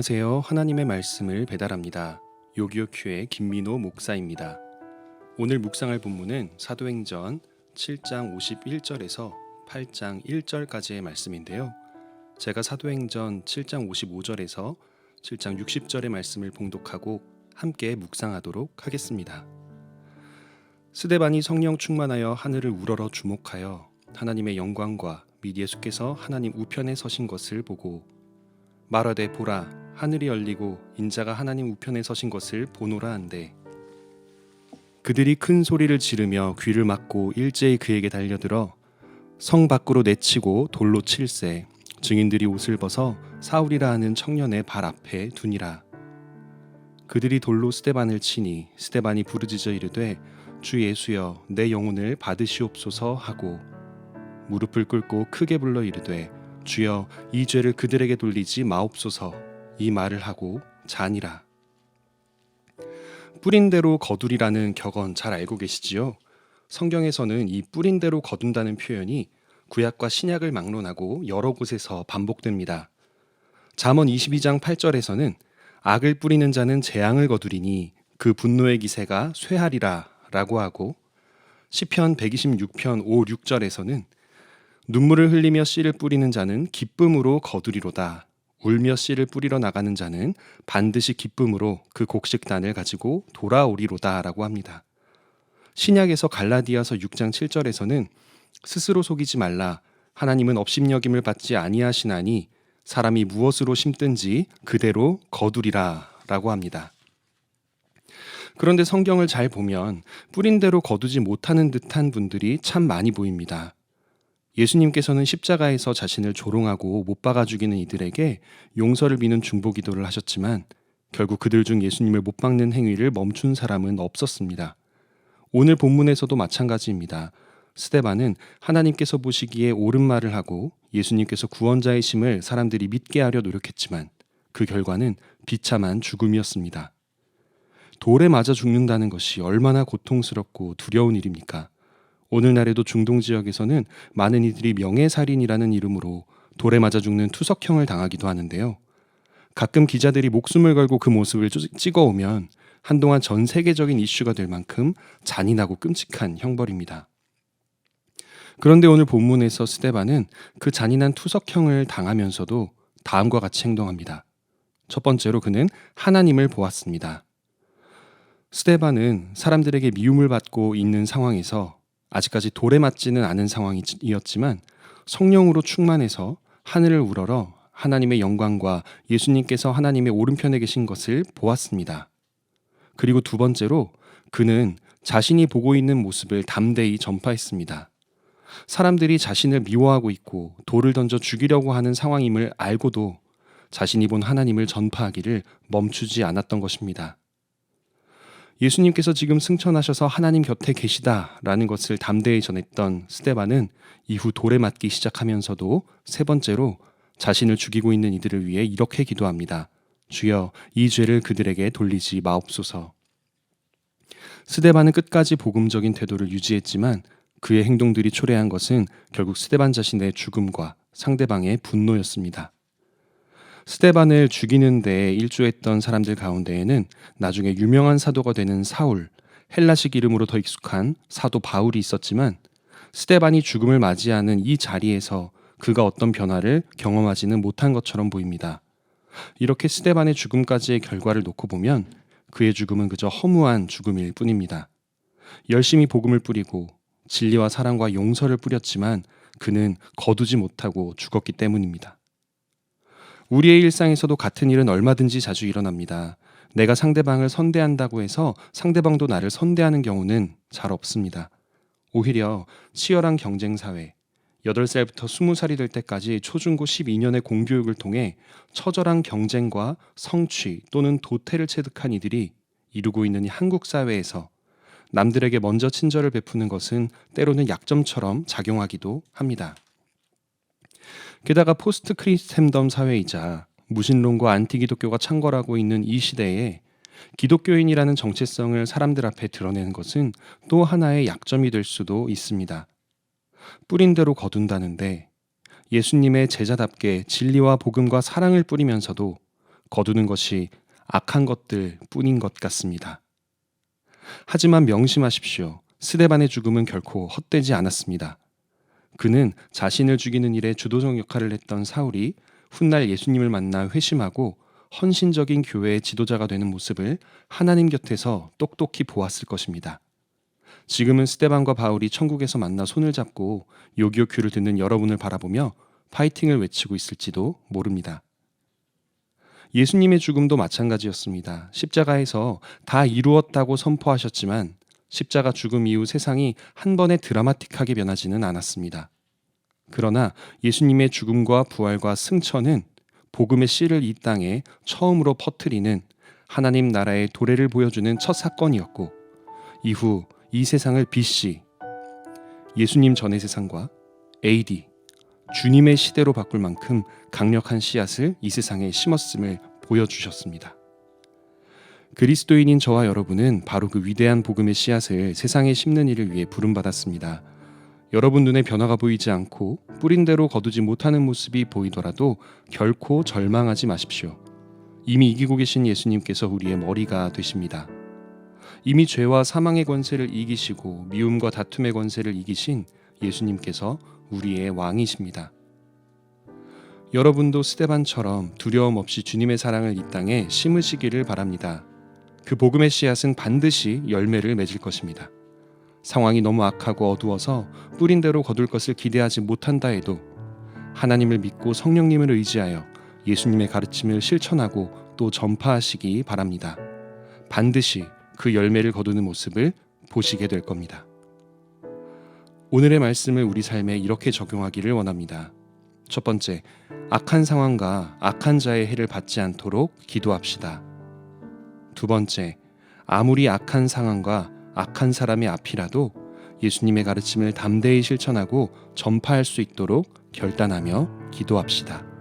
안녕하세요. 하나님의 말씀을 배달합니다. 요기요큐의 김민호 목사입니다. 오늘 묵상할 본문은 사도행전 7장 51절에서 8장 1절까지의 말씀인데요. 제가 사도행전 7장 55절에서 7장 60절의 말씀을 봉독하고 함께 묵상하도록 하겠습니다. 스데반이 성령 충만하여 하늘을 우러러 주목하여 하나님의 영광과 및 예수께서 하나님 우편에 서신 것을 보고 말하되 보라 하늘이 열리고 인자가 하나님 우편에 서신 것을 보노라 한대. 그들이 큰 소리를 지르며 귀를 막고 일제히 그에게 달려들어 성 밖으로 내치고 돌로 칠세. 증인들이 옷을 벗어 사울이라 하는 청년의 발 앞에 두니라. 그들이 돌로 스데반을 치니 스데반이 부르짖어 이르되 주 예수여 내 영혼을 받으시옵소서 하고 무릎을 꿇고 크게 불러 이르되 주여 이 죄를 그들에게 돌리지 마옵소서. 이 말을 하고 자니라. 뿌린 대로 거두리라는 격언 잘 알고 계시지요? 성경에서는 이 뿌린 대로 거둔다는 표현이 구약과 신약을 막론하고 여러 곳에서 반복됩니다. 잠언 22장 8절에서는 악을 뿌리는 자는 재앙을 거두리니 그 분노의 기세가 쇠하리라 라고 하고 시편 126편 5, 6절에서는 눈물을 흘리며 씨를 뿌리는 자는 기쁨으로 거두리로다. 울며 씨를 뿌리러 나가는 자는 반드시 기쁨으로 그 곡식단을 가지고 돌아오리로다 라고 합니다. 신약에서 갈라디아서 6장 7절에서는 스스로 속이지 말라. 하나님은 업신여김을 받지 아니하시나니 사람이 무엇으로 심든지 그대로 거두리라 라고 합니다. 그런데 성경을 잘 보면 뿌린 대로 거두지 못하는 듯한 분들이 참 많이 보입니다. 예수님께서는 십자가에서 자신을 조롱하고 못 박아 죽이는 이들에게 용서를 비는 중보기도를 하셨지만 결국 그들 중 예수님을 못 박는 행위를 멈춘 사람은 없었습니다. 오늘 본문에서도 마찬가지입니다. 스데반은 하나님께서 보시기에 옳은 말을 하고 예수님께서 구원자이심을 사람들이 믿게 하려 노력했지만 그 결과는 비참한 죽음이었습니다. 돌에 맞아 죽는다는 것이 얼마나 고통스럽고 두려운 일입니까? 오늘날에도 중동 지역에서는 많은 이들이 명예살인이라는 이름으로 돌에 맞아 죽는 투석형을 당하기도 하는데요. 가끔 기자들이 목숨을 걸고 그 모습을 찍어오면 한동안 전 세계적인 이슈가 될 만큼 잔인하고 끔찍한 형벌입니다. 그런데 오늘 본문에서 스데반은 그 잔인한 투석형을 당하면서도 다음과 같이 행동합니다. 첫 번째로 그는 하나님을 보았습니다. 스데반은 사람들에게 미움을 받고 있는 상황에서 아직까지 돌에 맞지는 않은 상황이었지만 성령으로 충만해서 하늘을 우러러 하나님의 영광과 예수님께서 하나님의 오른편에 계신 것을 보았습니다. 그리고 두 번째로 그는 자신이 보고 있는 모습을 담대히 전파했습니다. 사람들이 자신을 미워하고 있고 돌을 던져 죽이려고 하는 상황임을 알고도 자신이 본 하나님을 전파하기를 멈추지 않았던 것입니다. 예수님께서 지금 승천하셔서 하나님 곁에 계시다라는 것을 담대히 전했던 스데반은 이후 돌에 맞기 시작하면서도 세 번째로 자신을 죽이고 있는 이들을 위해 이렇게 기도합니다. 주여 이 죄를 그들에게 돌리지 마옵소서. 스데반은 끝까지 복음적인 태도를 유지했지만 그의 행동들이 초래한 것은 결국 스데반 자신의 죽음과 상대방의 분노였습니다. 스데반을 죽이는 데 일조했던 사람들 가운데에는 나중에 유명한 사도가 되는 사울, 헬라식 이름으로 더 익숙한 사도 바울이 있었지만 스데반이 죽음을 맞이하는 이 자리에서 그가 어떤 변화를 경험하지는 못한 것처럼 보입니다. 이렇게 스데반의 죽음까지의 결과를 놓고 보면 그의 죽음은 그저 허무한 죽음일 뿐입니다. 열심히 복음을 뿌리고 진리와 사랑과 용서를 뿌렸지만 그는 거두지 못하고 죽었기 때문입니다. 우리의 일상에서도 같은 일은 얼마든지 자주 일어납니다. 내가 상대방을 선대한다고 해서 상대방도 나를 선대하는 경우는 잘 없습니다. 오히려 치열한 경쟁사회, 8살부터 20살이 될 때까지 초중고 12년의 공교육을 통해 처절한 경쟁과 성취 또는 도태를 체득한 이들이 이루고 있는 이 한국 사회에서 남들에게 먼저 친절을 베푸는 것은 때로는 약점처럼 작용하기도 합니다. 게다가 포스트 크리스템덤 사회이자 무신론과 안티기독교가 창궐하고 있는 이 시대에 기독교인이라는 정체성을 사람들 앞에 드러내는 것은 또 하나의 약점이 될 수도 있습니다. 뿌린 대로 거둔다는데 예수님의 제자답게 진리와 복음과 사랑을 뿌리면서도 거두는 것이 악한 것들 뿐인 것 같습니다. 하지만 명심하십시오. 스데반의 죽음은 결코 헛되지 않았습니다. 그는 자신을 죽이는 일에 주도적 역할을 했던 사울이 훗날 예수님을 만나 회심하고 헌신적인 교회의 지도자가 되는 모습을 하나님 곁에서 똑똑히 보았을 것입니다. 지금은 스데반과 바울이 천국에서 만나 손을 잡고 요기요큐를 듣는 여러분을 바라보며 파이팅을 외치고 있을지도 모릅니다. 예수님의 죽음도 마찬가지였습니다. 십자가에서 다 이루었다고 선포하셨지만 십자가 죽음 이후 세상이 한 번에 드라마틱하게 변하지는 않았습니다. 그러나 예수님의 죽음과 부활과 승천은 복음의 씨를 이 땅에 처음으로 퍼뜨리는 하나님 나라의 도래를 보여주는 첫 사건이었고, 이후 이 세상을 BC, 예수님 전의 세상과 AD, 주님의 시대로 바꿀 만큼 강력한 씨앗을 이 세상에 심었음을 보여주셨습니다. 그리스도인인 저와 여러분은 바로 그 위대한 복음의 씨앗을 세상에 심는 일을 위해 부름받았습니다. 여러분 눈에 변화가 보이지 않고 뿌린 대로 거두지 못하는 모습이 보이더라도 결코 절망하지 마십시오. 이미 이기고 계신 예수님께서 우리의 머리가 되십니다. 이미 죄와 사망의 권세를 이기시고 미움과 다툼의 권세를 이기신 예수님께서 우리의 왕이십니다. 여러분도 스데반처럼 두려움 없이 주님의 사랑을 이 땅에 심으시기를 바랍니다. 그 복음의 씨앗은 반드시 열매를 맺을 것입니다. 상황이 너무 악하고 어두워서 뿌린 대로 거둘 것을 기대하지 못한다 해도 하나님을 믿고 성령님을 의지하여 예수님의 가르침을 실천하고 또 전파하시기 바랍니다. 반드시 그 열매를 거두는 모습을 보시게 될 겁니다. 오늘의 말씀을 우리 삶에 이렇게 적용하기를 원합니다. 첫 번째, 악한 상황과 악한 자의 해를 받지 않도록 기도합시다. 두 번째, 아무리 악한 상황과 악한 사람의 앞이라도 예수님의 가르침을 담대히 실천하고 전파할 수 있도록 결단하며 기도합시다.